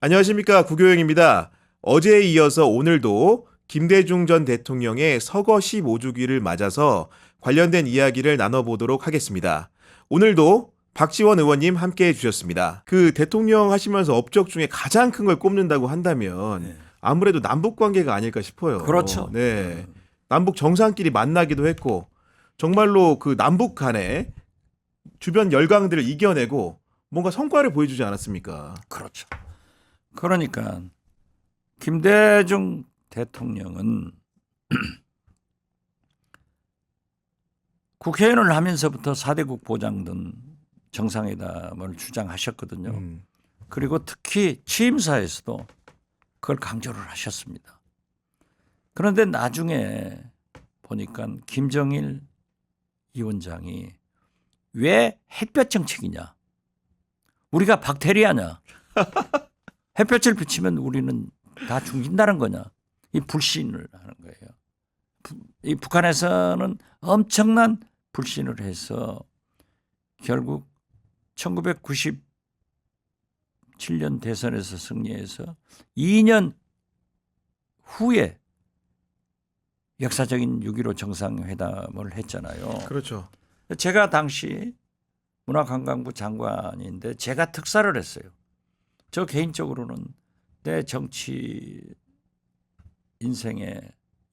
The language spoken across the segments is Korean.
안녕하십니까, 구교영입니다. 어제에 이어서 오늘도 김대중 전 대통령의 서거 15주기를 맞아서 관련된 이야기를 나눠보도록 하겠습니다. 오늘도 박지원 의원님 함께해 주셨습니다. 그 대통령 하시면서 업적 중에 가장 큰 걸 꼽는다고 한다면 네. 아무래도 남북 관계가 아닐까 싶어요. 그렇죠. 네. 남북 정상끼리 만나기도 했고 정말로 그 남북 간에 주변 열강들을 이겨내고 뭔가 성과를 보여주지 않았습니까? 그렇죠. 그러니까 김대중 대통령은 국회의원을 하면서부터 4대국 보장 등 정상회담을 주장하셨거든요. 그리고 특히 취임사에서도 그걸 강조를 하셨습니다. 그런데 나중에 보니까 김정일 위원장이 왜 햇볕 정책이냐? 우리가 박테리아냐? 햇볕을 비치면 우리는 다 죽인다는 거냐? 이 불신을 하는 거예요. 이 북한에서는 엄청난 불신을 해서 결국 1997년 대선에서 승리해서 2년 후에 역사적인 6.15 정상회담을 했잖아요. 그렇죠. 제가 당시 문화관광부 장관인데 제가 특사를 했어요. 저 개인적으로는 내 정치 인생의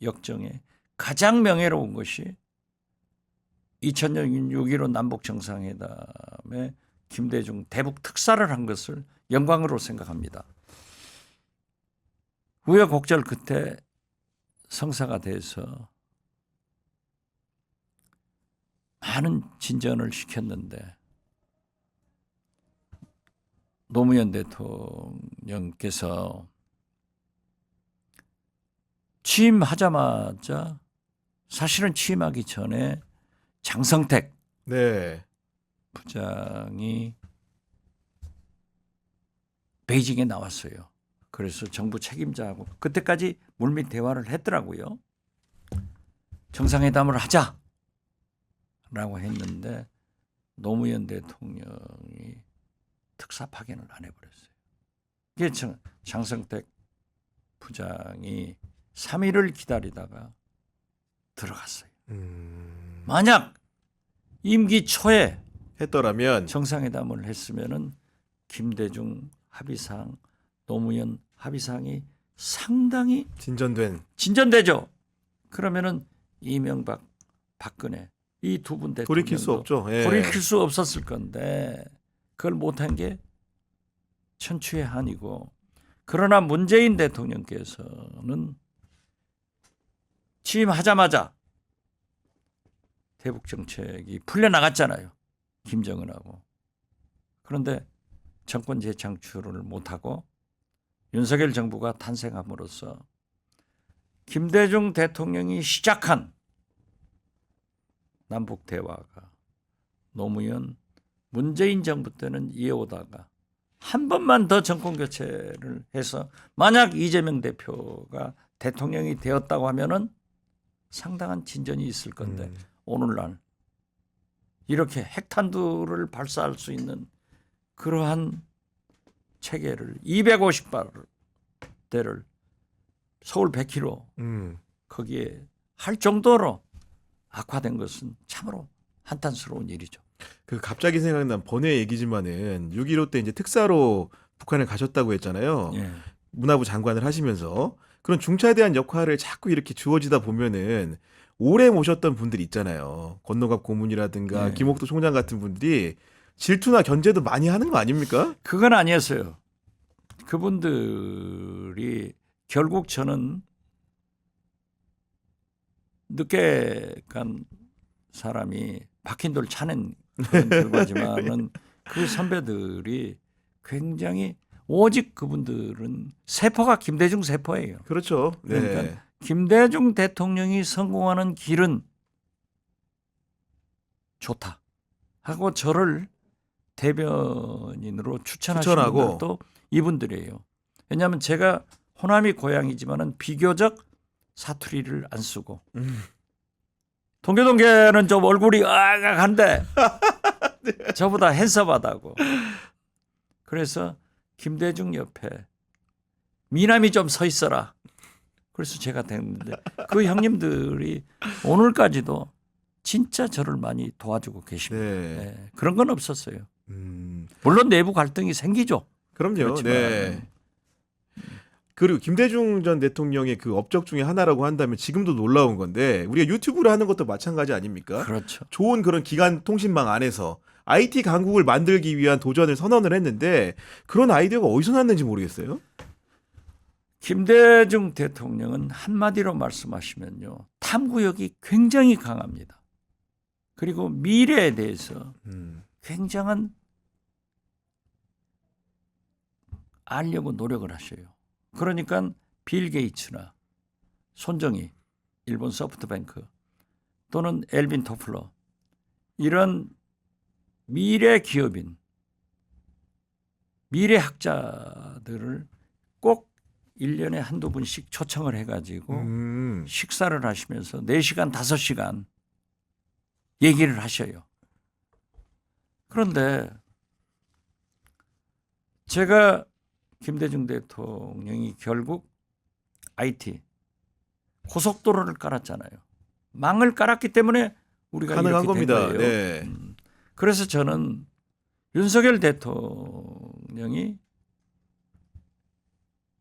역정에 가장 명예로운 것이 2000년 6.15 남북 정상회담에 김대중 대북 특사를 한 것을 영광으로 생각합니다. 우여곡절 끝에 성사가 돼서 많은 진전을 시켰는데 노무현 대통령께서 취임하자마자 사실은 취임하기 전에 장성택 네. 부장이 베이징에 나왔어요. 그래서 정부 책임자하고 그때까지 물밑 대화를 했더라고요. 정상회담을 하자라고 했는데 노무현 대통령이 특사 파견을 안 해버렸어요. 이게 장성택 부장이 3일을 기다리다가 들어갔어요. 만약 임기 초에 했더라면 정상회담을 했으면은 김대중 합의상, 노무현 합의상이 상당히 진전되죠. 그러면은 이명박, 박근혜 이 두 분 돌이킬 수 대통령도 없죠. 예. 돌이킬 수 없었을 건데 그걸 못한 게 천추의 한이고, 그러나 문재인 대통령께서는 취임하자마자 대북 정책이 풀려나갔잖아요. 김정은하고. 그런데 정권 재창출을 못하고 윤석열 정부가 탄생함으로써 김대중 대통령이 시작한 남북 대화가 노무현 문재인 정부 때는 이어오다가 한 번만 더 정권 교체를 해서 만약 이재명 대표가 대통령이 되었다고 하면은 상당한 진전이 있을 건데 오늘날 이렇게 핵탄두를 발사할 수 있는 그러한 체계를 250발대를 서울 100km 거기에 할 정도로 악화된 것은 참으로 한탄스러운 일이죠. 그 갑자기 생각난 번외 얘기지만은 6.15 때 이제 특사로 북한을 가셨다고 했잖아요. 예. 문화부 장관을 하시면서 그런 중차대한 역할을 자꾸 이렇게 주어지다 보면은 오래 모셨던 분들 있잖아요. 권노갑 고문이라든가 예. 김옥도 총장 같은 분들이 질투나 견제도 많이 하는 거 아닙니까? 그건 아니었어요. 그분들이 결국 저는 늦게 간 사람이 박힌 돌 차는 그런 결과지만은 그 선배들이 굉장히 오직 그분들은 세포가 김대중 세포예요. 그렇죠. 네. 그러니까 김대중 대통령이 성공하는 길은 좋다 하고 저를 대변인으로 추천하신 추천하고. 분들도 이분들이에요. 왜냐하면 제가 호남이 고향이지만은 비교적 사투리를 안 쓰고 동교동계는 좀 얼굴이 아악한데 저보다 핸섬하다고. 그래서 김대중 옆에 미남이 좀 서 있어라. 그래서 제가 됐는데 그 형님들이 오늘까지도 진짜 저를 많이 도와주고 계십니다. 네. 네, 그런 건 없었어요. 음. 물론 내부 갈등이 생기죠. 그럼요. 그렇지만 네. 그리고 김대중 전 대통령의 그 업적 중에 하나라고 한다면 지금도 놀라운 건데 우리가 유튜브를 하는 것도 마찬가지 아닙니까? 그렇죠. 좋은 그런 기간 통신망 안에서 IT 강국을 만들기 위한 도전을 선언을 했는데 그런 아이디어가 어디서 났는지 모르겠어요. 김대중 대통령은 한마디로 말씀하시면요. 탐구욕이 굉장히 강합니다. 그리고 미래에 대해서 굉장한 알려고 노력을 하셔요. 그러니까 빌 게이츠나 손정희, 일본 소프트뱅크 또는 엘빈 토플러 이런 미래 기업인, 미래 학자들을 꼭 1년에 한두 분씩 초청을 해가지고 식사를 하시면서 4시간, 5시간 얘기를 하셔요. 그런데 제가 김대중 대통령이 결국 IT 고속도로를 깔았잖아요. 망을 깔았기 때문에 우리가 가능한 이렇게 겁니다. 된 거예요. 네. 그래서 저는 윤석열 대통령이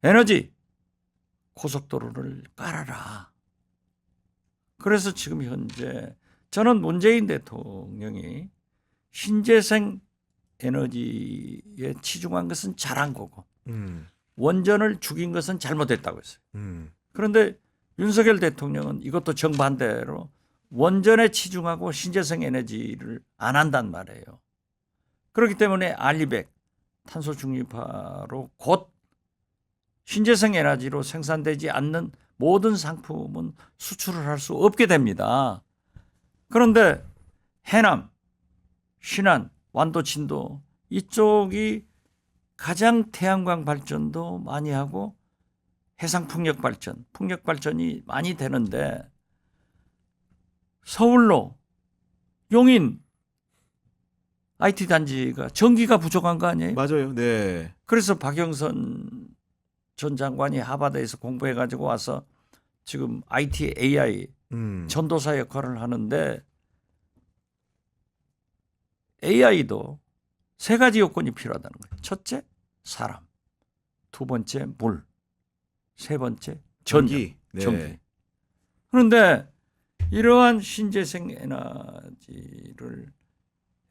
에너지 고속도로를 깔아라. 그래서 지금 현재 저는 문재인 대통령이 신재생 에너지에 치중한 것은 잘한 거고 원전을 죽인 것은 잘못했다고 했어요. 그런데 윤석열 대통령은 이것도 정반대로 원전에 치중하고 신재생 에너지를 안 한단 말이에요. 그렇기 때문에 알리백 탄소 중립화로 곧 신재생 에너지로 생산되지 않는 모든 상품은 수출을 할 수 없게 됩니다. 그런데 해남, 신안, 완도, 진도 이쪽이 가장 태양광 발전도 많이 하고 해상 풍력 발전이 많이 되는데 서울로 용인 IT 단지가 전기가 부족한 거 아니에요? 맞아요. 네. 그래서 박영선 전 장관이 하버드에서 공부해 가지고 와서 지금 IT, AI 전도사 역할을 하는데 AI도 3가지 요건이 필요하다는 거예요. 첫째, 사람. 2번째, 물. 3번째, 전기. 네. 전기. 그런데 이러한 신재생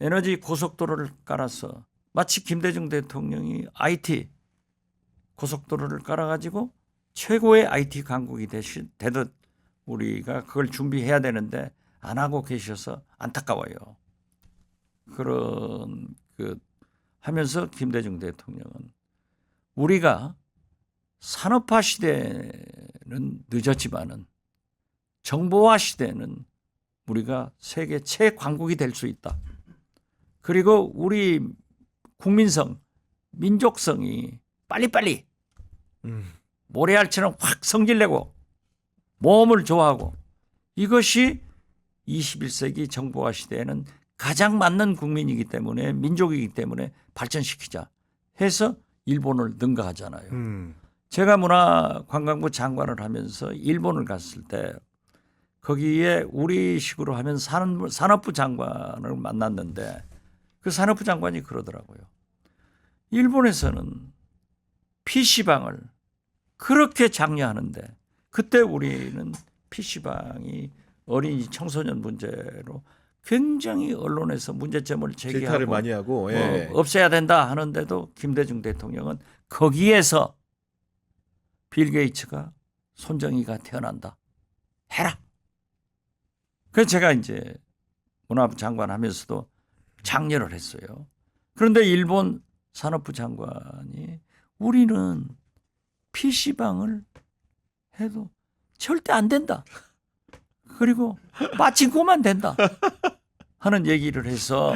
에너지 고속도로를 깔아서 마치 김대중 대통령이 IT 고속도로를 깔아가지고 최고의 IT 강국이 되듯 우리가 그걸 준비해야 되는데 안 하고 계셔서 안타까워요. 그런 하면서 김대중 대통령은 우리가 산업화 시대는 늦었지만은 정보화 시대는 우리가 세계 최강국이 될 수 있다. 그리고 우리 국민성, 민족성이 빨리빨리 모래알처럼 확 성질내고 모험을 좋아하고 이것이 21세기 정보화 시대에는 가장 맞는 국민이기 때문에 민족이기 때문에 발전시키자 해서 일본을 능가하잖아요. 제가 문화관광부 장관을 하면서 일본을 갔을 때 거기에 우리식으로 하면 산업부 장관을 만났는데 그 산업부 장관이 그러더라고요. 일본에서는 PC방을 그렇게 장려하는데 그때 우리는 PC방이 어린이 청소년 문제로 굉장히 언론에서 문제점을 질타를 제기하고 많이 하고 예. 없애야 된다 하는데도 김대중 대통령은 거기에서 빌 게이츠가 손정희가 태어난다. 해라. 그래서 제가 이제 문화부 장관 하면서도 장려를 했어요. 그런데 일본 산업부 장관이 우리는 PC방을 해도 절대 안 된다. 그리고 빠친코만 된다. 하는 얘기를 해서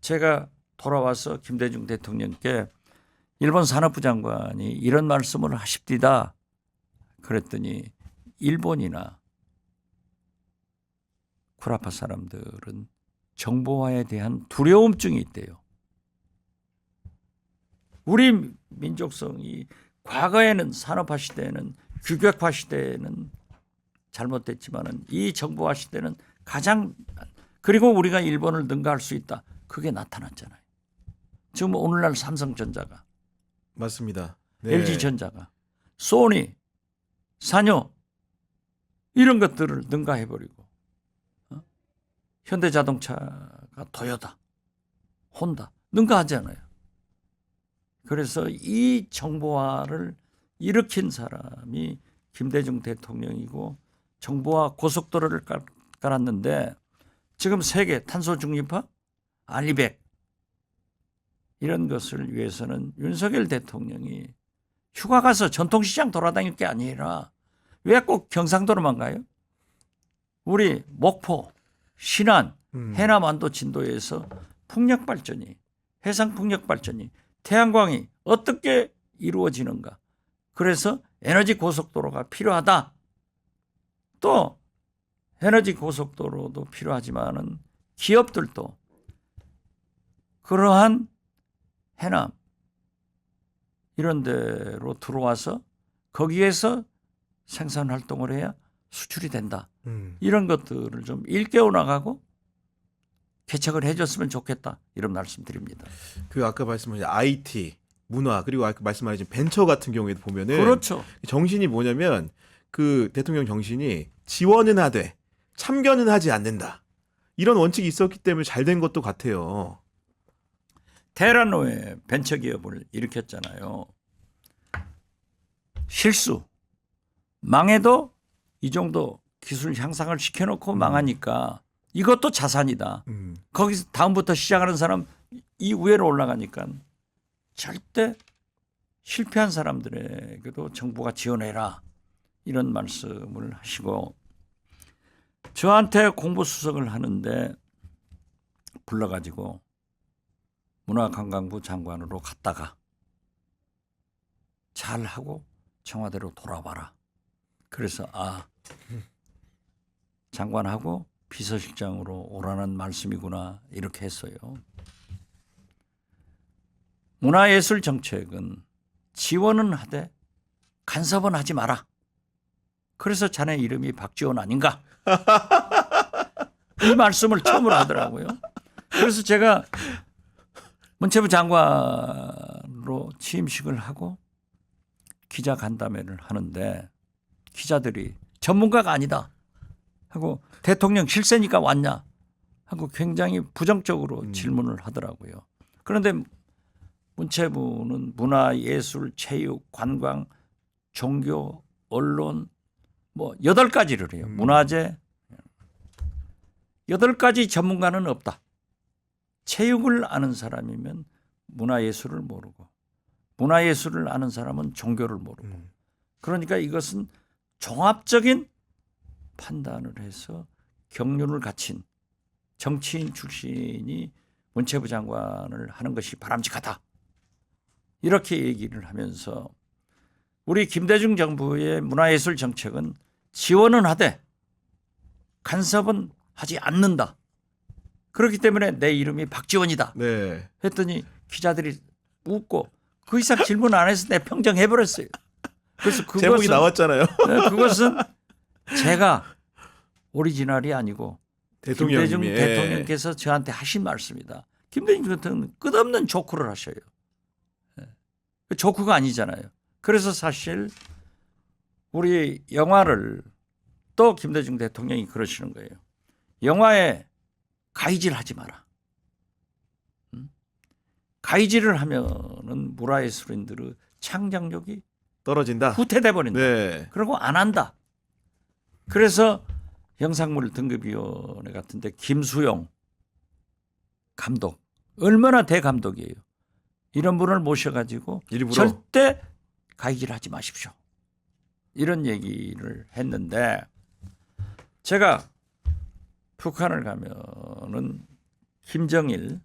제가 돌아와서 김대중 대통령께 일본 산업부 장관이 이런 말씀을 하십디다. 그랬더니 일본이나 구라파 사람들은 정보화에 대한 두려움증이 있대요. 우리 민족성이 과거에는 산업화 시대에는 규격화 시대에는 잘못됐지만은 이 정보화 시대는 가장 그리고 우리가 일본을 능가할 수 있다. 그게 나타났잖아요. 지금 오늘날 삼성전자가 맞습니다. LG전자가 소니, 산요 이런 것들을 능가해버리고 현대자동차가 토요타, 혼다 능가하잖아요. 그래서 이 정보화를 일으킨 사람이 김대중 대통령이고 정보화 고속도로를 깔았는데 지금 세계 탄소 중립화, 알리백 이런 것을 위해서는 윤석열 대통령이 휴가 가서 전통시장 돌아다닐 게 아니라 왜 꼭 경상도로만 가요? 우리 목포, 신안, 해남 안도 진도에서 풍력 발전이 해상 풍력 발전이 태양광이 어떻게 이루어지는가. 그래서 에너지 고속도로가 필요하다. 또 에너지 고속도로도 필요하지만은 기업들도 그러한 해남 이런 데로 들어와서 거기에서 생산 활동을 해야 수출이 된다. 이런 것들을 좀 일깨워 나가고 개척을 해줬으면 좋겠다. 이런 말씀드립니다. 그 아까 말씀하신 IT, 문화 그리고 아까 말씀하신 벤처 같은 경우에도 보면은 그렇죠. 정신이 뭐냐면 그 대통령 정신이 지원은 하되 참견은 하지 않는다. 이런 원칙이 있었기 때문에 잘 된 것도 같아요. 테라노에 벤처기업을 일으켰잖아요. 실수. 망해도 이 정도 기술 향상을 시켜놓고 망하니까 이것도 자산이다. 거기서 다음부터 시작하는 사람 이 위로 올라가니까 절대 실패한 사람들에게도 정부가 지원해라. 이런 말씀을 하시고 저한테 공보수석을 하는데 불러가지고 문화관광부 장관으로 갔다가 잘하고 청와대로 돌아와라. 그래서 장관하고 비서실장으로 오라는 말씀이구나 이렇게 했어요. 문화예술 정책은 지원은 하되 간섭은 하지 마라. 그래서 자네 이름이 박지원 아닌가? 이 말씀을 처음으로 하더라고요. 그래서 제가 문체부 장관으로 취임식을 하고 기자 간담회를 하는데 기자들이 전문가가 아니다 하고 대통령 실세니까 왔냐 하고 굉장히 부정적으로 질문을 하더라고요. 그런데 문체부는 문화, 예술, 체육, 관광, 종교, 언론 뭐 8가지를 해요. 문화재 8가지 전문가는 없다. 체육을 아는 사람이면 문화예술을 모르고 문화예술을 아는 사람은 종교를 모르고 그러니까 이것은 종합적인 판단을 해서 경륜을 갖춘 정치인 출신이 문체부 장관을 하는 것이 바람직하다. 이렇게 얘기를 하면서 우리 김대중 정부의 문화예술 정책은 지원은 하되 간섭은 하지 않는다. 그렇기 때문에 내 이름이 박지원이다. 네. 했더니 기자들이 웃고 그 이상 질문 안 해서 내 평정해버렸어요. 그래서 제목이 나왔잖아요. 네, 그것은 제가 오리지널이 아니고 김대중 대통령님이 대통령께서 저한테 하신 말씀이다. 김대중 대통령은 끝없는 조크를 하셔요. 조크가 아니잖아요. 그래서 사실 우리 영화를 또 김대중 대통령이 그러시는 거예요. 영화에 가이질 하지 마라. 가이질을 하면은 문화예술인들의 창작력이 떨어진다. 후퇴돼 버린다. 네. 그리고 안 한다. 그래서 영상물 등급위원회 같은데 김수용 감독 얼마나 대감독이에요. 이런 분을 모셔가지고 일부러 절대 가이질하지 마십시오. 이런 얘기를 했는데 제가 북한을 가면은 김정일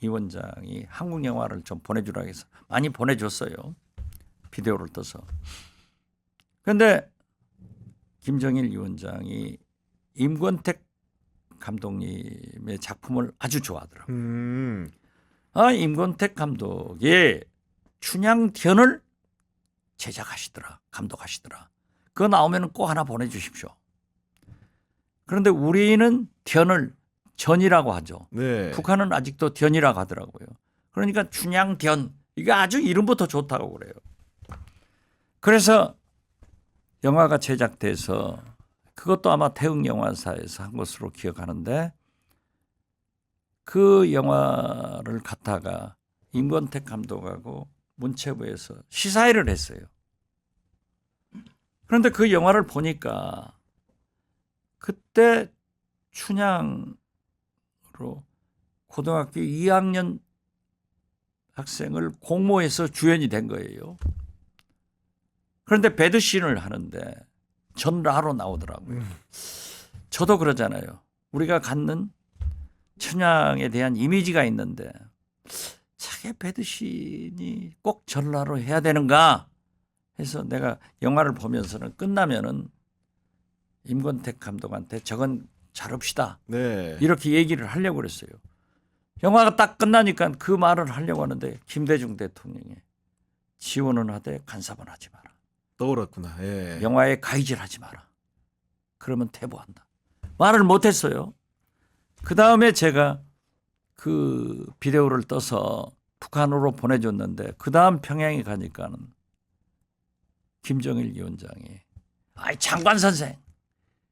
위원장이 한국 영화를 좀 보내주라고 해서 많이 보내줬어요. 비디오를 떠서. 그런데 김정일 위원장이 임권택 감독님의 작품을 아주 좋아하더라고요. 임권택 감독의 춘향전을 제작하시더라. 감독하시더라. 그거 나오면 꼭 하나 보내주십시오. 그런데 우리는 전이라고 하죠. 네. 북한은 아직도 견이라고 하더라고요. 그러니까 춘향견 이게 아주 이름부터 좋다고 그래요. 그래서 영화가 제작돼서 그것도 아마 태흥영화사에서 한 것으로 기억하는데 그 영화를 갖다가 임권택 감독하고 문체부에서 시사회를 했어요. 그런데 그 영화를 보니까 그때 춘향으로 고등학교 2학년 학생을 공모해서 주연이 된 거예요. 그런데 배드신을 하는데 전라로 나오더라고요. 저도 그러잖아요. 우리가 갖는 춘향에 대한 이미지가 있는데 자기 배드신이 꼭 전라로 해야 되는가 해서 내가 영화를 보면서는 끝나면은 임권택 감독한테 저건 자릅시다. 네. 이렇게 얘기를 하려고 그랬어요. 영화가 딱 끝나니까 그 말을 하려고 하는데 김대중 대통령이 지원은 하되 간섭은 하지 마라. 떠올랐구나. 예. 영화에 가이질 하지 마라. 그러면 퇴보한다. 말을 못했어요. 그 다음에 제가 그 비디오를 떠서 북한으로 보내줬는데 그 다음 평양에 가니까는 김정일 위원장이 아이 장관 선생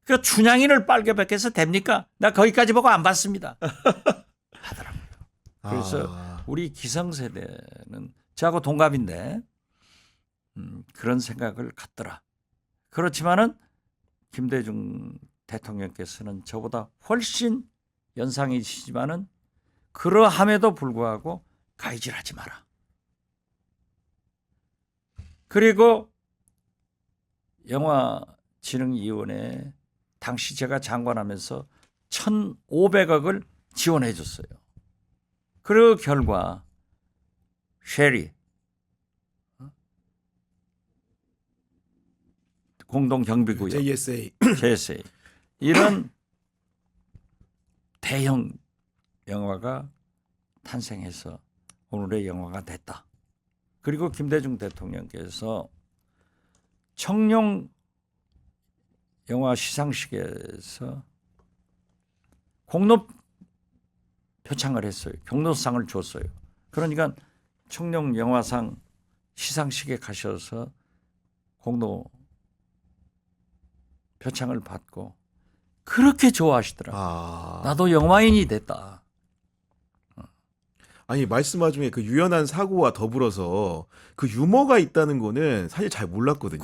그 춘향인을 빨개벗겨서 됩니까? 나 거기까지 보고 안 봤습니다. 하더라고요. 그래서 우리 기성세대는 저하고 동갑인데 그런 생각을 갖더라. 그렇지만은 김대중 대통령께서는 저보다 훨씬 연상이시지만은 그러함에도 불구하고 가이질하지 마라. 그리고 영화진흥위원회 당시 제가 장관하면서 1,500억을 지원해 줬어요. 그 결과 쉐리 공동경비구역 JSA 이런 대형 영화가 탄생해서 오늘의 영화가 됐다. 그리고 김대중 대통령께서 청룡 영화 시상식에서 공로 표창을 했어요. 경로상을 줬어요. 그러니까 청룡 영화상 시상식에 가셔서 공로 표창을 받고 그렇게 좋아하시더라고요. 나도 영화인이 됐다. 아니 말씀 와중에 그 유연한 사고와 더불어서 그 유머가 있다는 거는 사실 잘 몰랐거든요.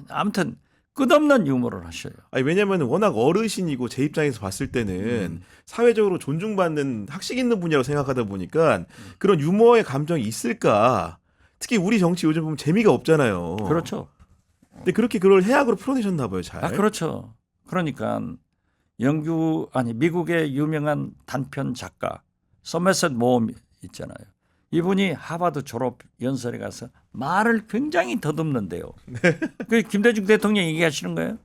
아무튼 끝없는 유머를 하셔요. 아니 왜냐면 워낙 어르신이고 제 입장에서 봤을 때는 사회적으로 존중받는 학식 있는 분이라고 생각하다 보니까 그런 유머의 감정이 있을까? 특히 우리 정치 요즘 보면 재미가 없잖아요. 그렇죠. 근데 그렇게 그걸 해악으로 풀어내셨나 봐요, 잘. 그렇죠. 그러니까 미국의 유명한 단편 작가 서머셋 모엄 있잖아요. 이분이 하버드 졸업 연설에 가서 말을 굉장히 더듬는데요. 네. 그 김대중 대통령이 얘기하시는 거예요.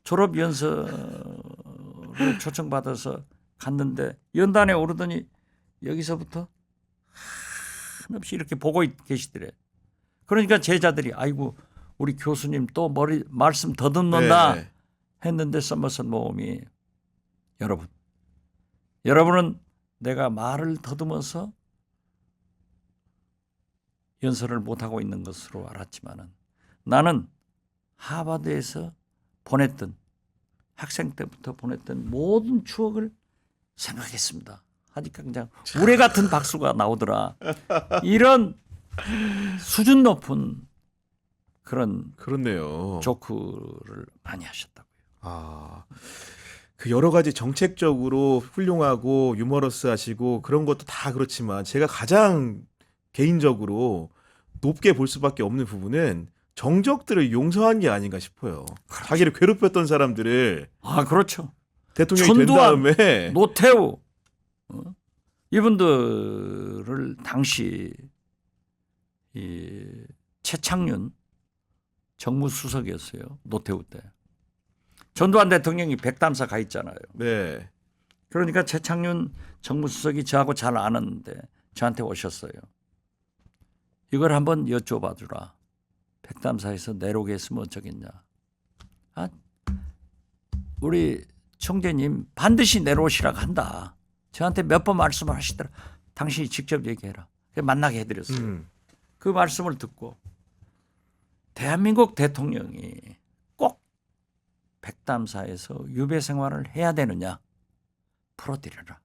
졸업 연설을 초청받아서 갔는데 연단에 오르더니 여기서부터 한없이 이렇게 보고 계시더래. 그러니까 제자들이 아이고 우리 교수님 또 말씀 더듬는다 했는데 서머셋 모엄이 여러분은 내가 말을 더듬어서 연설을 못하고 있는 것으로 알았지만은 나는 하버드에서 보냈던 학생 때부터 보냈던 모든 추억을 생각했습니다. 하니까 그냥 우레 같은 박수가 나오더라. 이런 수준 높은 그렇네요. 조크를 많이 하셨다고요. 그 여러 가지 정책적으로 훌륭하고 유머러스하시고 그런 것도 다 그렇지만 제가 가장 개인적으로 높게 볼 수밖에 없는 부분은 정적들을 용서한 게 아닌가 싶어요. 그렇죠. 자기를 괴롭혔던 사람들을 그렇죠. 대통령이 된 다음에 노태우 이분들을 당시 이 최창윤 정무수석이었어요. 노태우 때. 전두환 대통령이 백담사 가 있잖아요. 네. 그러니까 최창윤 정무수석이 저하고 잘 아는데 저한테 오셨어요. 이걸 한번 여쭤봐 주라. 백담사에서 내로게 했으면 어쩌겠냐. 아, 우리 총재님 반드시 내로시라고 한다. 저한테 몇 번 말씀을 하시더라. 당신이 직접 얘기해라. 만나게 해드렸어요. 그 말씀을 듣고 대한민국 대통령이 꼭 백담사에서 유배 생활을 해야 되느냐 풀어드려라.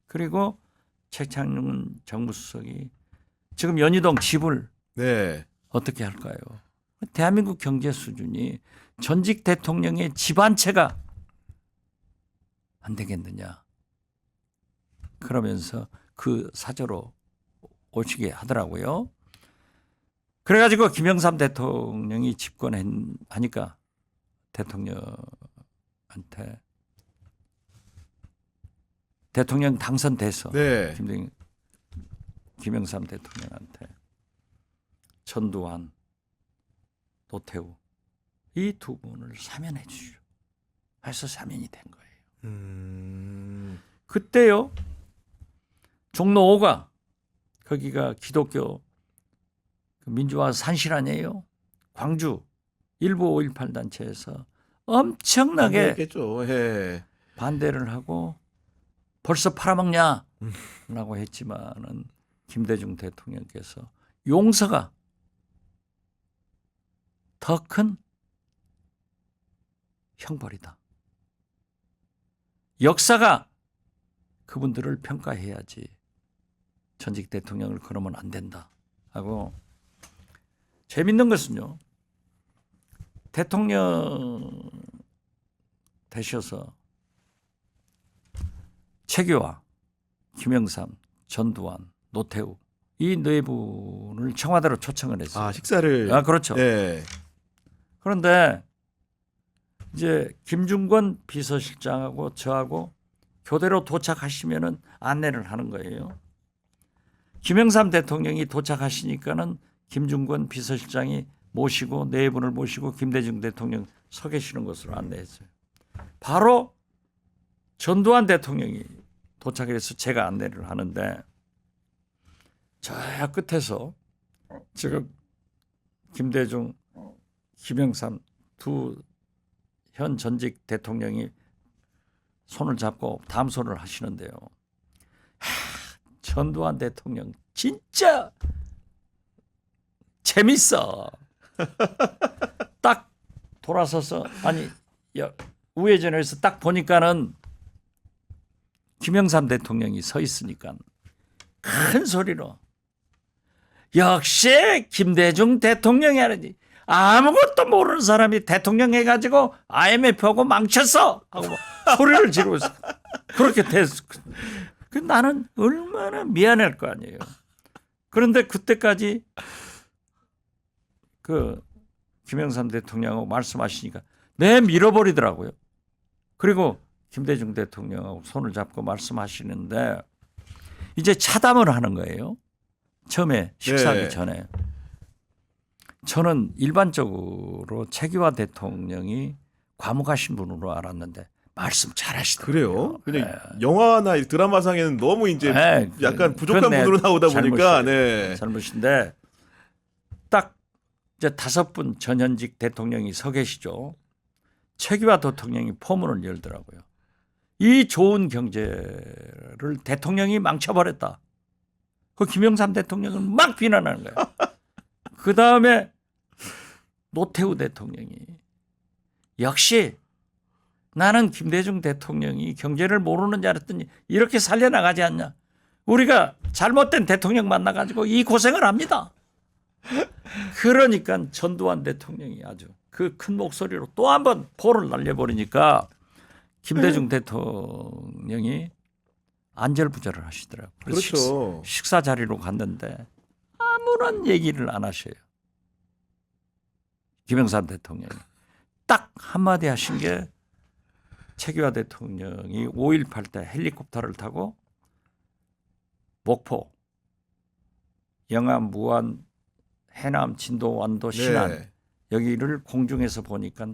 그리고 최창룡 정무수석이 지금 연희동 집을 네. 어떻게 할까요? 대한민국 경제 수준이 전직 대통령의 집 한 채가 안 되겠느냐. 그러면서 그 사저로 오시게 하더라고요. 그래가지고 김영삼 대통령이 집권하니까 대통령한테 대통령 당선돼서 네. 김영삼 대통령한테 전두환, 노태우 이 두 분을 사면해 주시오. 해서 사면이 된 거예요. 그때요. 종로 5가 거기가 기독교 민주화 산실 아니에요. 광주 일부 5.18 단체에서 엄청나게 했겠죠. 예. 반대를 하고 벌써 팔아먹냐 라고 했지만은 김대중 대통령께서 용서가 더 큰 형벌이다. 역사가 그분들을 평가해야지 전직 대통령을 그러면 안 된다 하고. 재밌는 것은요. 대통령 되셔서 최규화, 김영삼, 전두환, 노태우 이 네 분을 청와대로 초청을 했어요. 아, 식사를. 그렇죠. 네. 그런데 이제 김중권 비서실장하고 저하고 교대로 도착하시면은 안내를 하는 거예요. 김영삼 대통령이 도착하시니까는 김중권 비서실장이 모시고 네 분을 모시고 김대중 대통령 서 계시는 것으로 안내했어요. 바로 전두환 대통령이 도착해서 제가 안내를 하는데 저 끝에서 지금 김대중, 김영삼 두 현 전직 대통령이 손을 잡고 담소를 하시는데요. 전두환 대통령 진짜 재밌어. 딱 돌아서서 우회전해서 딱 보니까는 김영삼 대통령이 서 있으니까 큰 소리로 역시 김대중 대통령이 하는지 아무것도 모르는 사람이 대통령 해가지고 IMF하고 망쳤어 하고 소리를 지르고 있어. 그렇게 됐어. 나는 얼마나 미안할 거 아니에요. 그런데 그때까지 그 김영삼 대통령하고 말씀하시니까 밀어버리더라고요. 그리고 김대중 대통령하고 손을 잡고 말씀하시는데 이제 차담을 하는 거예요. 처음에 식사하기 네. 전에. 저는 일반적으로 최규화 대통령이 과묵하신 분으로 알았는데 말씀 잘하시더라고요. 그래요? 그냥 영화나 드라마상에는 너무 이제 약간 부족한 분으로 나오다 보니까 잘못인데 딱 이제 5분 전현직 대통령이 서 계시죠. 최규화 대통령이 포문을 열더라고요. 이 좋은 경제를 대통령이 망쳐버렸다. 그 김영삼 대통령은 막 비난하는 거예요. 그 다음에 노태우 대통령이 역시 나는 김대중 대통령이 경제를 모르는 줄 알았더니 이렇게 살려나가지 않냐. 우리가 잘못된 대통령 만나가지고 이 고생을 합니다. 그러니까 전두환 대통령이 아주 그 큰 목소리로 또 한 번 포를 날려버리니까 김대중 대통령이 안절부절을 하시더라고요. 그렇죠. 식사 자리로 갔는데 아무런 얘기를 안 하셔요. 김영삼 대통령이 딱 한마디 하신 게 최규화 대통령이 5.18 때 헬리콥터를 타고 목포, 영암, 무안, 해남, 진도, 완도, 신안 여기를 공중에서 보니까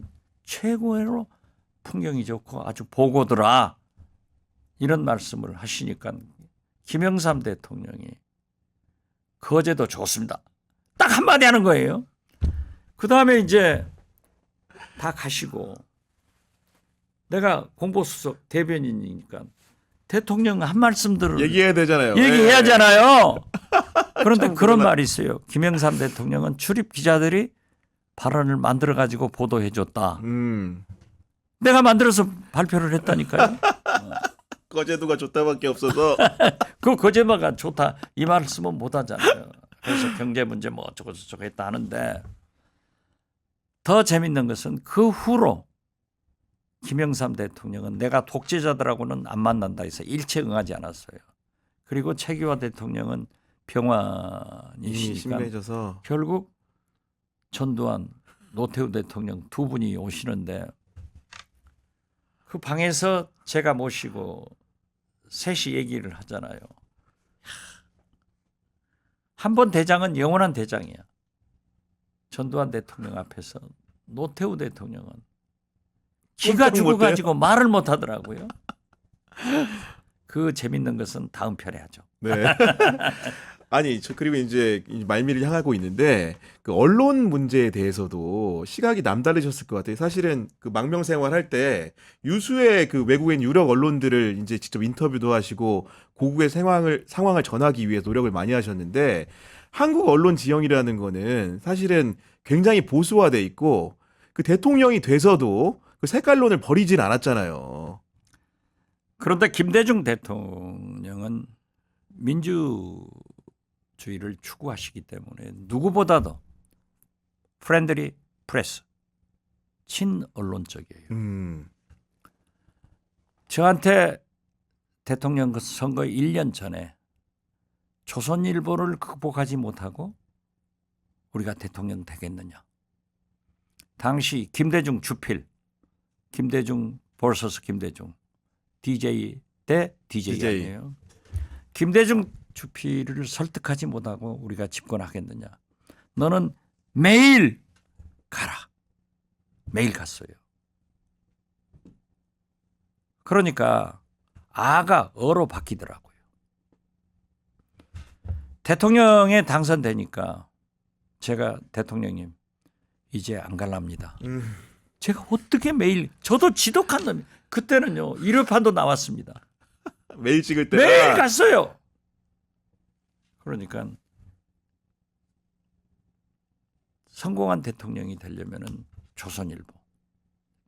최고로 풍경이 좋고 아주 보고더라. 이런 말씀을 하시니까 김영삼 대통령이 거제도 좋습니다. 딱 한마디 하는 거예요. 그 다음에 이제 다 가시고 내가 공보수석 대변인이니까 대통령 한 말씀들을 얘기해야 되잖아요. 얘기해야 네. 하잖아요. 그런데 참 그런 그러나- 말이 있어요. 김영삼 대통령은 출입 기자들이 발언을 만들어 가지고 보도해 줬다. 내가 만들어서 발표를 했다니까요. 거제도가 좋다밖에 없어서. 그 거제마가 좋다 이 말씀은 못 하잖아요. 그래서 경제 문제 뭐 어쩌고 저쩌고 했다 하는데 더 재밌는 것은 그 후로 김영삼 대통령은 내가 독재자들하고는 안 만난다 해서 일체 응하지 않았어요. 그리고 최기화 대통령은 이미 병환이시니까 심해져서. 결국 전두환, 노태우 대통령 두 분이 오시는데 그 방에서 제가 모시고 셋이 얘기를 하잖아요. 한 번 대장은 영원한 대장이야. 전두환 대통령 앞에서 노태우 대통령은 기가 꼼짝 못해요? 죽어가지고 말을 못 하더라고요. 그 재밌는 것은 다음 편에 하죠. 네. 아니, 그리고 이제 말미를 향하고 있는데 그 언론 문제에 대해서도 시각이 남다르셨을 것 같아요. 사실은 그 망명 생활할 때 유수의 그 외국인 유력 언론들을 이제 직접 인터뷰도 하시고 고국의 상황을 전하기 위해 노력을 많이 하셨는데 한국 언론 지형이라는 거는 사실은 굉장히 보수화돼 있고 그 대통령이 돼서도 그 색깔론을 버리진 않았잖아요. 그런데 김대중 대통령은 민주주의를 추구하시기 때문에 누구보다도 프렌들리 프레스, 친언론적이에요. 저한테 대통령 선거 1년 전에 조선일보를 극복하지 못하고 우리가 대통령 되겠느냐. 당시 김대중 주필, 김대중 vs 김대중, DJ 대 DJ 아니에요. 김대중 주필을 설득하지 못하고 우리가 집권하겠느냐. 너는 매일 가라. 매일 갔어요. 그러니까 아가 어로 바뀌더라고요. 대통령에 당선되니까 제가 대통령님 이제 안 갈랍니다. 제가 어떻게 매일 저도 지독한 놈이 그때는요 일요판도 나왔습니다. 매일 찍을 때 매일 갔어요. 그러니까 성공한 대통령이 되려면은 조선일보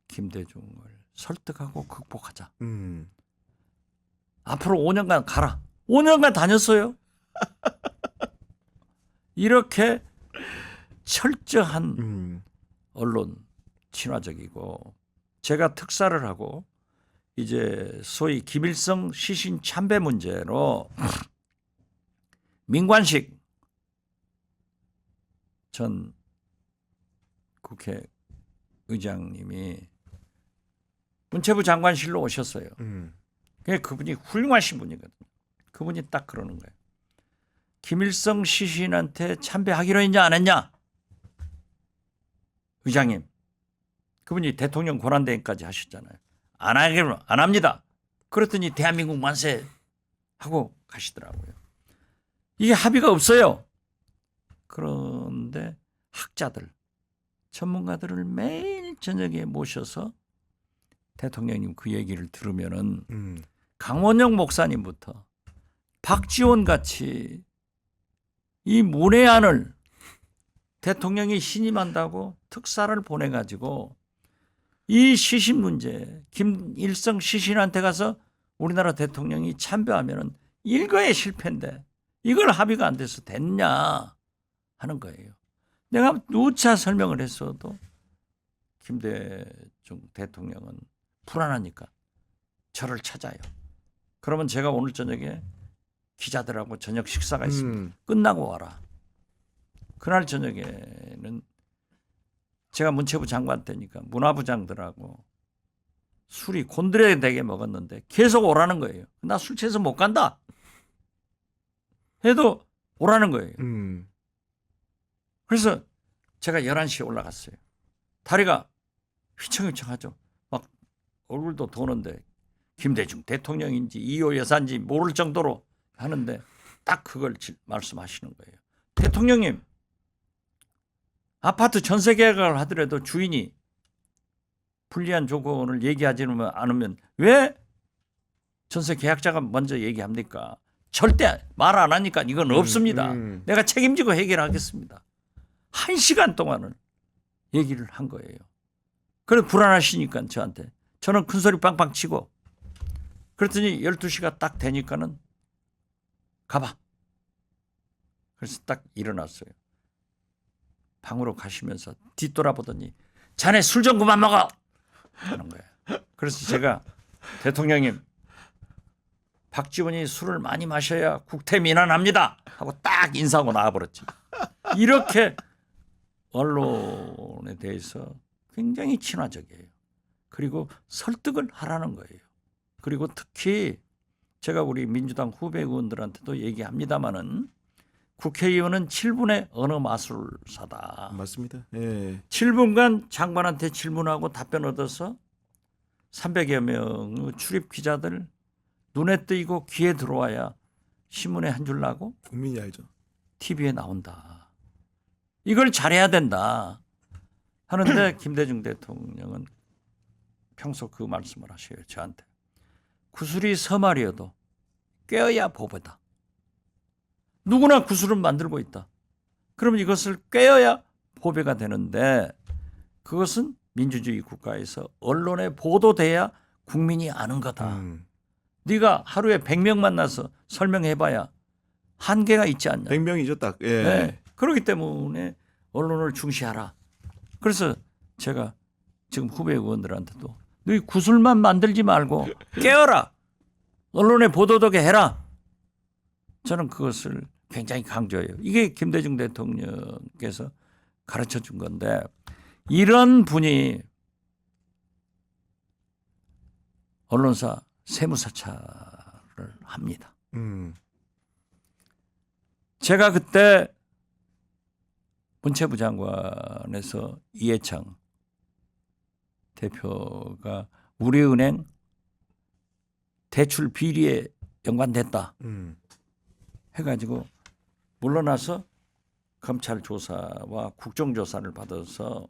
김대중을 설득하고 극복하자. 앞으로 5년간 가라. 5년간 다녔어요. 이렇게 철저한 언론 친화적이고 제가 특사를 하고 이제 소위 김일성 시신 참배 문제로 민관식 전 국회의장님이 문체부 장관실로 오셨어요. 그분이 훌륭하신 분이거든요. 그분이 딱 그러는 거예요. 김일성 시신한테 참배하기로 했냐 안 했냐? 의장님. 그분이 대통령 권한대행까지 하셨잖아요. 안 합니다. 그랬더니 대한민국 만세 하고 가시더라고요. 이게 합의가 없어요. 그런데 학자들, 전문가들을 매일 저녁에 모셔서 대통령님 그 얘기를 들으면은 강원영 목사님부터 박지원 같이 이 문외한을 대통령이 신임한다고 특사를 보내가지고 이 시신 문제 김일성 시신한테 가서 우리나라 대통령이 참배하면은 일거에 실패인데 이걸 합의가 안 돼서 됐냐 하는 거예요. 내가 누차 설명을 했어도 김대중 대통령은 불안하니까 저를 찾아요. 그러면 제가 오늘 저녁에 기자들하고 저녁 식사가 있습니다. 끝나고 와라. 그날 저녁에는 제가 문체부 장관 때니까 문화부장들하고 술이 곤드레되게 먹었는데 계속 오라는 거예요. 나 술 취해서 못 간다. 해도 오라는 거예요. 그래서 제가 11시에 올라갔어요. 다리가 휘청휘청하죠. 막 얼굴도 도는데 김대중 대통령인지 이호 여사인지 모를 정도로 하는데 딱 그걸 말씀하시는 거예요. 대통령님 아파트 전세 계약을 하더라도 주인이 불리한 조건을 얘기하지 않으면 왜 전세 계약자가 먼저 얘기합니까? 절대 말 안 하니까 이건 없습니다. 내가 책임지고 해결하겠습니다. 1시간 동안을 얘기를 한 거예요. 그래 불안하시니까 저한테. 저는 큰소리 빵빵 치고 그랬더니 12시가 딱 되니까는 가봐. 그래서 딱 일어났어요. 방으로 가시면서 뒤돌아보더니 자네 술 좀 그만 먹어 하는 거예요. 그래서 제가 대통령님 박지원이 술을 많이 마셔야 국태민안합니다 하고 딱 인사하고 나와버렸지. 이렇게 언론에 대해서 굉장히 친화적이에요. 그리고 설득을 하라는 거예요. 그리고 특히 제가 우리 민주당 후배 의원들한테도 얘기합니다마는 국회의원은 7분의 언어 마술사다. 맞습니다. 예. 7분간 장관한테 질문하고 답변 얻어서 300여 명의 출입 기자들 눈에 띄고 귀에 들어와야 신문에 한 줄 나고 국민이 알죠. TV에 나온다. 이걸 잘해야 된다. 하는데 김대중 대통령은 평소 그 말씀을 하셔요. 저한테. 구슬이 서말이어도 꿰어야 보배다. 누구나 구슬은 만들고 있다. 그러면 이것을 꿰어야 보배가 되는데 그것은 민주주의 국가에서 언론에 보도돼야 국민이 아는 거다. 네가 하루에 100명 만나서 설명해봐야 한계가 있지 않냐. 100명이죠 딱. 예. 네. 그렇기 때문에 언론을 중시하라. 그래서 제가 지금 후배 의원들한테도 너희 구슬만 만들지 말고 깨어라. 언론에 보도되게 해라. 저는 그것을 굉장히 강조해요. 이게 김대중 대통령께서 가르쳐 준 건데 이런 분이 언론사 세무사찰을 합니다. 제가 그때 문체부 장관에서 이해창 대표가 우리은행 대출 비리에 연관됐다 해가지고 물러나서 검찰 조사와 국정조사를 받아서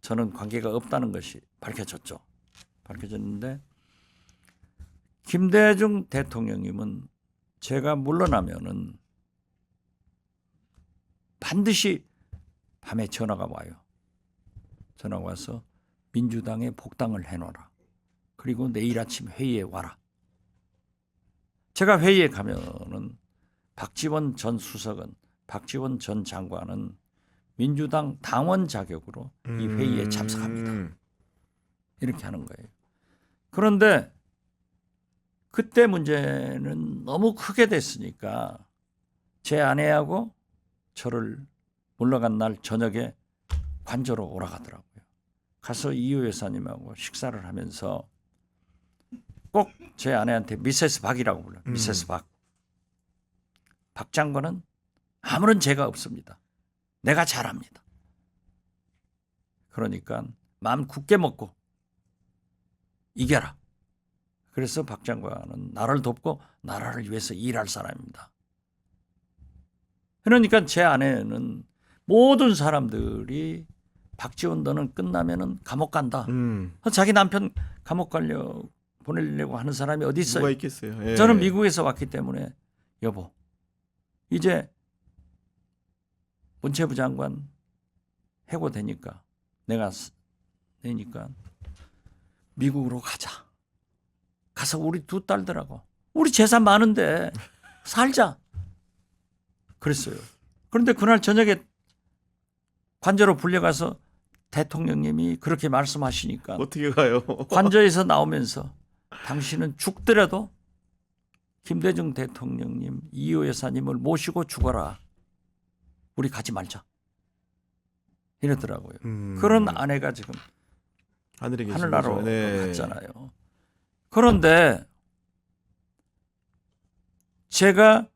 저는 관계가 없다는 것이 밝혀졌죠. 밝혀졌는데 김대중 대통령님은 제가 물러나면은 반드시 밤에 전화가 와요. 전화가 와서 민주당에 복당을 해놓아라. 그리고 내일 아침 회의에 와라. 제가 회의에 가면은 박지원 전 수석은 박지원 전 장관은 민주당 당원 자격으로 이 회의에 참석합니다. 이렇게 하는 거예요. 그런데 그때 문제는 너무 크게 됐으니까 제 아내하고 저를 물러간 날 저녁에 관저로 오라가더라고요. 가서 이유 여사님하고 식사를 하면서 꼭 제 아내한테 미세스 박이라고 불러요. 미세스 박. 박 장관은 아무런 죄가 없습니다. 내가 잘합니다. 그러니까 마음 굳게 먹고 이겨라. 그래서 박 장관은 나를 돕고 나라를 위해서 일할 사람입니다. 그러니까 제 아내는 모든 사람들이 박지원 너는 끝나면은 감옥 간다. 자기 남편 감옥 보내려고 하는 사람이 어디 있어요? 뭐가 있겠어요. 예. 저는 미국에서 왔기 때문에 여보 이제 문체부 장관 해고되니까 내가 되니까 미국으로 가자. 가서 우리 두 딸들하고 우리 재산 많은데 살자. 그랬어요. 그런데 그날 저녁에 관저로 불려가서 대통령님이 그렇게 말씀하시니까 어떻게 가요? 관저에서 나오면서 당신은 죽더라도 김대중 대통령님, 이호 여사님을 모시고 죽어라. 우리 가지 말자. 이러더라고요. 그런 아내가 지금 하늘에 계신 하늘나라로 거죠. 네. 갔잖아요. 그런데 제가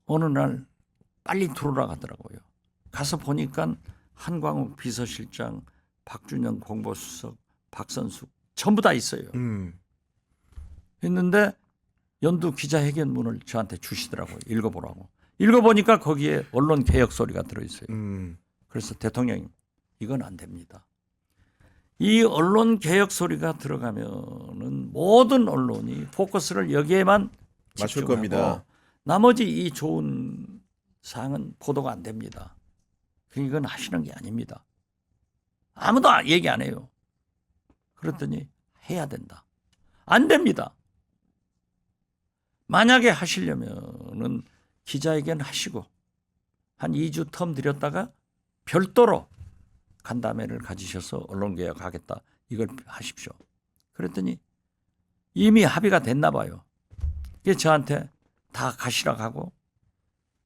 어느 날 빨리 들어오라 하더라고요. 가서 보니까 한광욱 비서실장, 박준영 공보수석, 박선숙 전부 다 있어요. 있는데 연두 기자회견문을 저한테 주시더라고요. 읽어보라고. 읽어보니까 거기에 언론 개혁 소리가 들어있어요. 그래서 대통령님 이건 안 됩니다. 이 언론 개혁 소리가 들어가면은 모든 언론이 포커스를 여기에만 맞출 집중하고 겁니다. 나머지 이 좋은 사항은 보도가 안 됩니다. 이건 하시는 게 아닙니다. 아무도 얘기 안 해요. 그랬더니 해야 된다. 안 됩니다. 만약에 하시려면은 기자회견 하시고 한 2주 텀 들였다가 별도로 간담회를 가지셔서 언론개혁하겠다. 이걸 하십시오. 그랬더니 이미 합의가 됐나 봐요. 그래서 저한테 다 가시라고 하고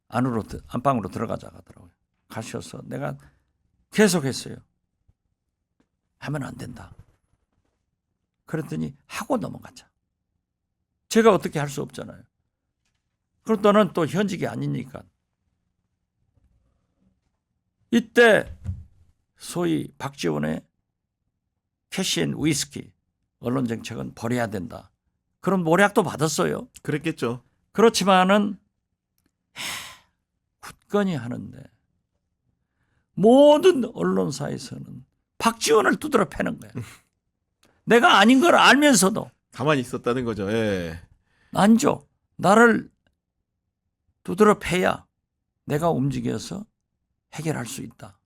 안방으로 들어가자 하더라고요. 가셔서 내가 계속했어요. 하면 안 된다. 그랬더니 하고 넘어가자. 제가 어떻게 할 수 없잖아요. 그럼 너는 또 현직이 아니니까. 이때 소위 박지원의 캐시앤 위스키 언론정책은 버려야 된다. 그런 모략도 받았어요. 그랬겠죠. 그렇지만은 굳건히 하는데 모든 언론사에서는 박지원을 두드러 패는 거야. 내가 아닌 걸 알면서도 가만히 있었다는 거죠. 예. 안 줘. 나를 두드러 패야 내가 움직여서 해결할 수 있다.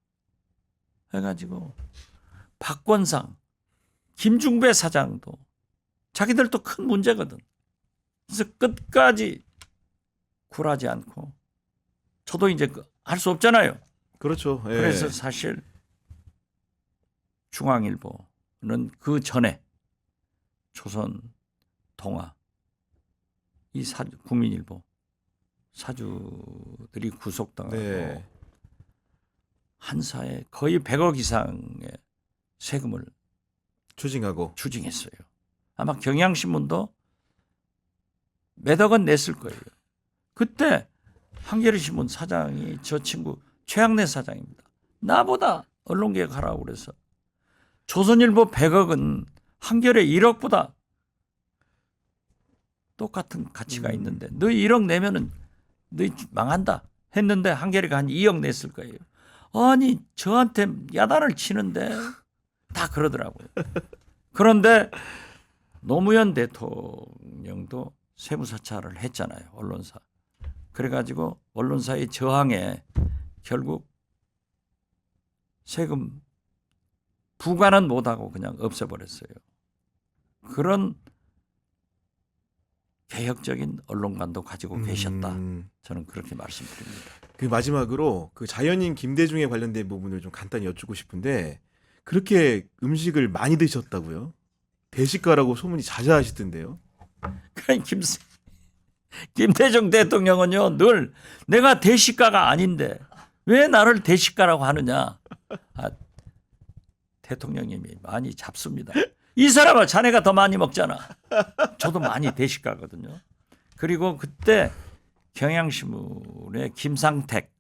해가지고 박권상, 김중배 사장도 자기들도 큰 문제거든. 그래서 끝까지 굴하지 않고 저도 이제 할 수 없잖아요. 그렇죠. 예. 그래서 사실 중앙일보는 그 전에 조선, 동아, 이 국민일보 사주들이 구속당하고 네. 한사에 거의 100억 이상의 세금을 추징하고. 추징했어요. 아마 경향신문도 몇 억은 냈을 거예요. 그때 한겨레신문 사장이 저 친구 최학래 사장입니다. 나보다 언론개혁하라고 그래서 조선일보 100억은 한겨레 1억보다 똑같은 가치가 있는데 너 1억 내면은 너 망한다 했는데 한겨레가 한 2억 냈을 거예요. 아니 저한테 야단을 치는데 다 그러더라고요. 그런데 노무현 대통령도 세무사찰을 했잖아요. 언론사. 그래가지고 언론사의 저항에 결국 세금 부과는 못하고 그냥 없애버렸어요. 그런 개혁적인 언론관도 가지고 계셨다. 저는 그렇게 말씀드립니다. 그 마지막으로 그 자연인 김대중에 관련된 부분을 좀 간단히 여쭙고 싶은데 그렇게 음식을 많이 드셨다고요? 대식가라고 소문이 자자하시던데요. 그러니까 김대중 대통령은요 늘 내가 대식가가 아닌데 왜 나를 대식가라고 하느냐. 대통령님이 많이 잡습니다. 이 사람아 자네가 더 많이 먹잖아. 저도 많이 대식가거든요. 그리고 그때 경향신문의 김상택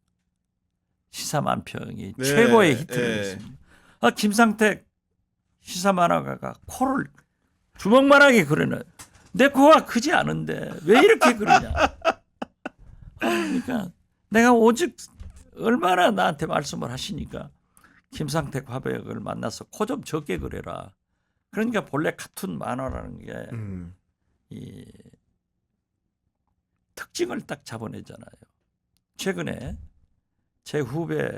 시사만평이 네, 최고의 히트를 네. 했습니다. 김상택 시사만화가가 코를 주먹만하게 그러네. 내 코가 크지 않은데 왜 이렇게 그러냐. 그러니까 내가 오직 얼마나 나한테 말씀을 하시니까 김상택 화백을 만나서 코 좀 적게 그려라. 그러니까 본래 카툰 만화라는 게 이 특징을 딱 잡아내잖아요. 최근에 제 후배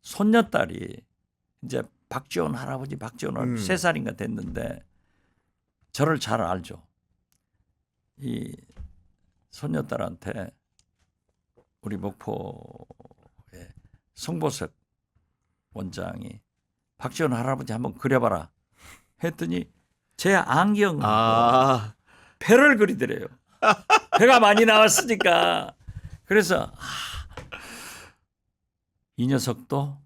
손녀딸이 이제 박지원 할아버지 박지원 3살인가 됐는데 저를 잘 알죠. 이 손녀딸한테 우리 목포의 송보석 원장이 박지원 할아버지 한번 그려봐라 했더니 제 안경으로 배를 그리더래요. 배가 많이 나왔으니까. 그래서 이 녀석도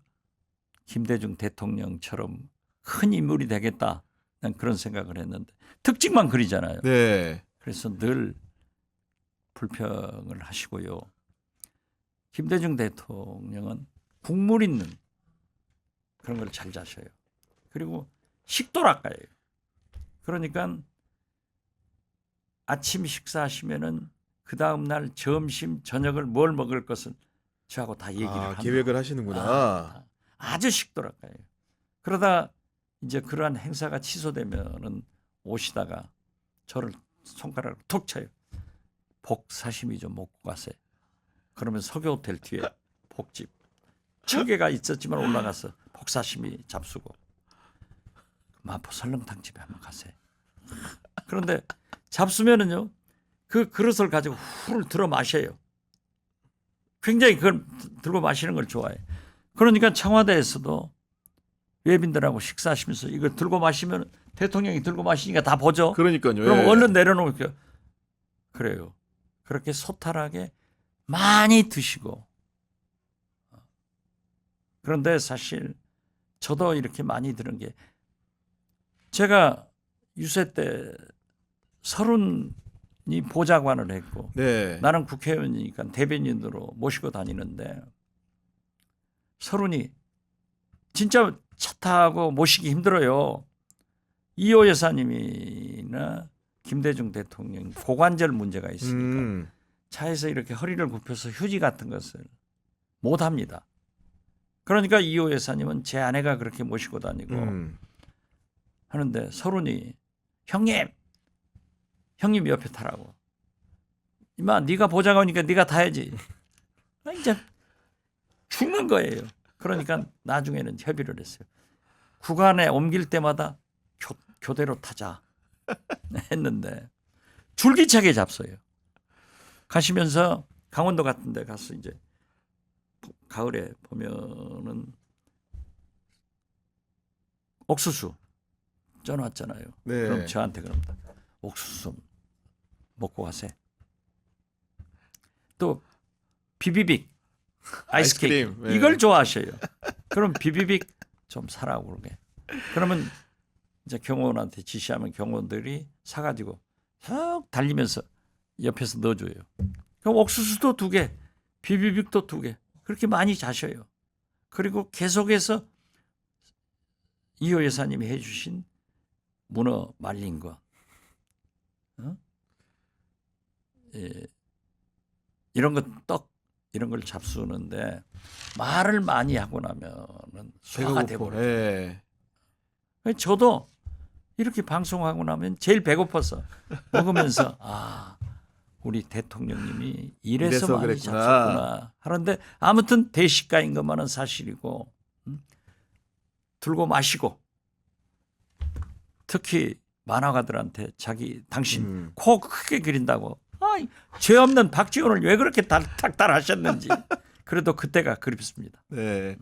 김대중 대통령처럼 큰 인물이 되겠다. 난 그런 생각을 했는데 특징만 그리잖아요. 네. 그래서 늘 불평을 하시고요. 김대중 대통령은 국물 있는 그런 걸 잘 자셔요. 그리고 식도락가예요. 그러니까 아침 식사하시면은 그 다음 날 점심 저녁을 뭘 먹을 것을 저하고 다 얘기를 합니다. 계획을 하시는구나. 아주 식도락가요. 그러다 이제 그러한 행사가 취소되면은 오시다가 저를 손가락으로 톡 쳐요. 복 사시미 좀 먹고 가세요. 그러면 석유 호텔 뒤에 복집 층계가 있었지만 올라가서 복 사시미 잡수고 마포 설렁탕 집에 한번 가세요. 그런데 잡수면은요 그 그릇을 가지고 후를 들어 마셔요. 굉장히 그걸 들고 마시는 걸 좋아해. 그러니까 청와대에서도 외빈들하고 식사하시면서 이걸 들고 마시면 대통령이 들고 마시니까 다 보죠. 그러니까요. 그럼 예. 얼른 내려놓을게요. 그래요. 그렇게 소탈하게 많이 드시고. 그런데 사실 저도 이렇게 많이 들은 게 제가 유세 때 서른이 보좌관을 했고 네. 나는 국회의원이니까 대변인으로 모시고 다니는데 서른이 진짜 차 타고 모시기 힘들어요. 이호 여사님이나 김대중 대통령 고관절 문제가 있으니까 차에서 이렇게 허리를 굽혀서 휴지 같은 것을 못 합니다. 그러니까 이호 여사님은 제 아내가 그렇게 모시고 다니고 하는데 서른이 형님 옆에 타라고. 이마 네가 보좌관이니까 네가 타야지. 이제 죽는 거예요. 그러니까 나중에는 협의를 했어요. 구간에 옮길 때마다 교대로 타자 했는데 줄기차게 잡서요. 가시면서 강원도 같은 데 가서 이제 가을에 보면은 옥수수 쪄놨잖아요. 네. 그럼 저한테 그럽니다. 옥수수 좀 먹고 가세요. 또 비비빅 아이스케이크 아이스크림, 네. 이걸 좋아하셔요. 그럼 비비빅 좀 사라고 그러게. 그러면 이제 경호원한테 지시하면 경호원들이 사가지고 쭉 달리면서 옆에서 넣어줘요. 그럼 옥수수도 2개, 비비빅도 2개 그렇게 많이 자셔요. 그리고 계속해서 이호 여사님이 해주신 문어 말린 거, 예, 이런 거 떡 이런 걸 잡수는데 말을 많이 하고 나면은 소화가 돼버려요. 예. 저도 이렇게 방송하고 나면 제일 배고파서 먹으면서 우리 대통령님이 이래서 이래서 많이 그랬구나. 잡수구나 하는데 아무튼 대식가인 것만은 사실이고 들고 마시고 특히 만화가들한테 당신 코 크게 그린다고 죄 없는 박지원을 왜 그렇게 탁달하셨는지 그래도 그때가 그립습니다. 네.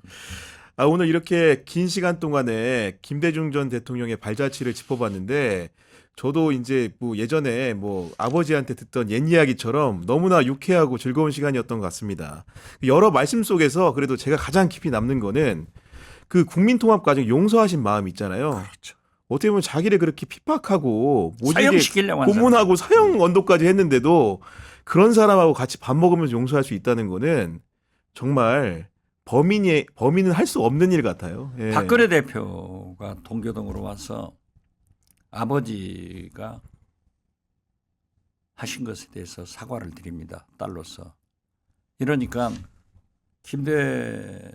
오늘 이렇게 긴 시간 동안에 김대중 전 대통령의 발자취를 짚어봤는데 저도 이제 뭐 예전에 뭐 아버지한테 듣던 옛 이야기처럼 너무나 유쾌하고 즐거운 시간이었던 것 같습니다. 여러 말씀 속에서 그래도 제가 가장 깊이 남는 거는 그 국민통합 과정 용서하신 마음 있잖아요. 그렇죠. 어떻게 보면 자기를 그렇게 핍박하고 모지게 사형시키려고 한 고문하고 사형 언도까지 했는데도 그런 사람하고 같이 밥 먹으면서 용서할 수 있다는 거는 정말 범인은 할 수 없는 일 같아요. 예. 박근혜 대표가 동교동으로 와서 아버지가 하신 것에 대해서 사과를 드립니다. 딸로서. 이러니까 김대중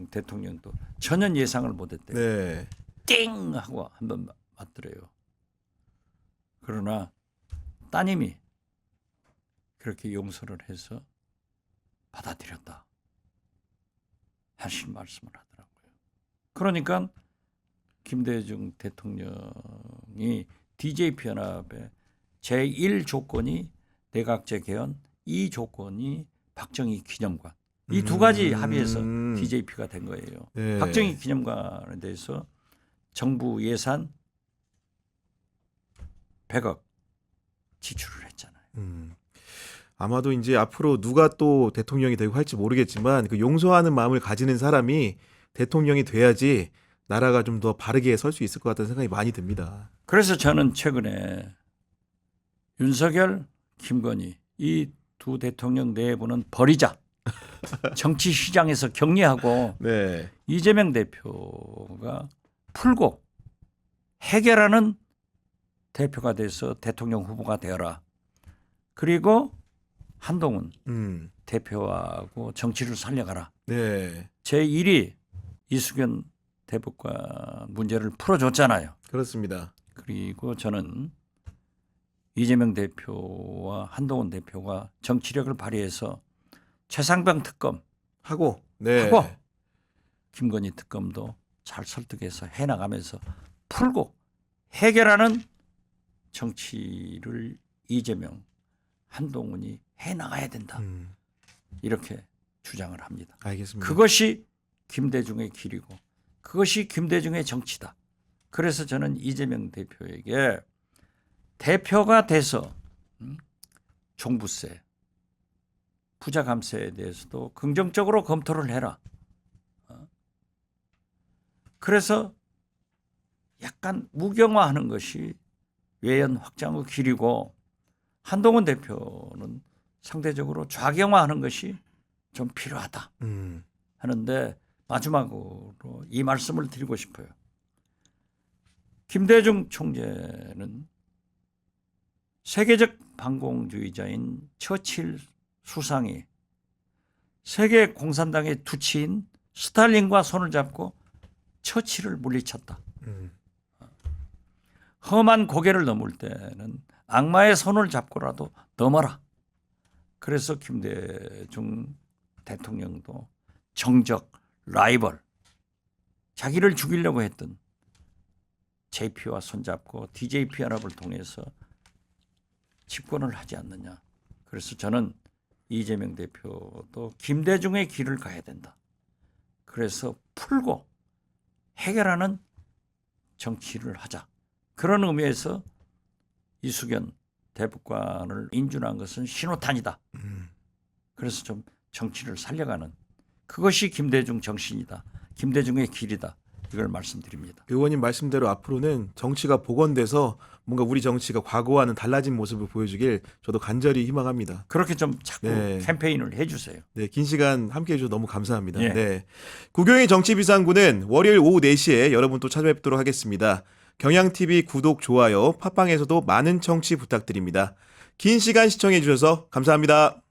대통령도 전혀 예상을 못했대요. 네. 띵 하고 한번 맞더래요. 그러나 따님이 그렇게 용서를 해서 받아들였다 하신 말씀을 하더라고요. 그러니까 김대중 대통령이 DJP 연합의 제1 조건이 내각제 개헌, 2 조건이 박정희 기념관. 이 2가지 합의해서 DJP가 된 거예요. 네. 박정희 기념관에 대해서 정부 예산 100억 지출을 했잖아요. 아마도 이제 앞으로 누가 또 대통령이 되고 할지 모르겠지만 그 용서하는 마음을 가지는 사람이 대통령이 돼야지 나라가 좀 더 바르게 설 수 있을 것 같다는 생각이 많이 듭니다. 그래서 저는 최근에 윤석열, 김건희 이 2 대통령 내부는 버리자. 정치 시장에서 격리하고 네. 이재명 대표가 풀고 해결하는 대표가 돼서 대통령 후보가 되어라. 그리고 한동훈 대표하고 정치를 살려가라. 네. 제1이 이수근 대법관 문제를 풀어줬잖아요. 그렇습니다. 그리고 저는 이재명 대표와 한동훈 대표가 정치력을 발휘해서 최상병 특검 하고 네. 하고 김건희 특검도 잘 설득해서 해나가면서 풀고 해결하는 정치를 이재명, 한동훈이 해나가야 된다. 이렇게 주장을 합니다. 알겠습니다. 그것이 김대중의 길이고 그것이 김대중의 정치다. 그래서 저는 이재명 대표에게 대표가 돼서 종부세, 부자 감세에 대해서도 긍정적으로 검토를 해라. 그래서 약간 무경화하는 것이 외연 확장의 길이고 한동훈 대표는 상대적으로 좌경화하는 것이 좀 필요하다 하는데 마지막으로 이 말씀을 드리고 싶어요. 김대중 총재는 세계적 반공주의자인 처칠 수상이 세계 공산당의 두치인 스탈린과 손을 잡고 처칠을 물리쳤다. 험한 고개를 넘을 때는 악마의 손을 잡고라도 넘어라. 그래서 김대중 대통령도 정적, 라이벌, 자기를 죽이려고 했던 JP와 손잡고 DJP 연합을 통해서 집권을 하지 않느냐. 그래서 저는 이재명 대표도 김대중의 길을 가야 된다. 그래서 풀고 해결하는 정치를 하자. 그런 의미에서 이수근 대법관을 인준한 것은 신호탄이다. 그래서 좀 정치를 살려가는 그것이 김대중 정신이다. 김대중의 길이다. 이걸 말씀드립니다. 의원님 말씀대로 앞으로는 정치가 복원돼서 뭔가 우리 정치가 과거와는 달라진 모습을 보여주길 저도 간절히 희망합니다. 그렇게 좀 자꾸 네. 캠페인을 해주세요. 네, 긴 시간 함께해 주셔서 너무 감사합니다. 예. 네, 구경의 정치비상구는 월요일 오후 4시에 여러분 또 찾아뵙도록 하겠습니다. 경향TV 구독, 좋아요, 팟빵에서도 많은 청취 부탁드립니다. 긴 시간 시청해 주셔서 감사합니다.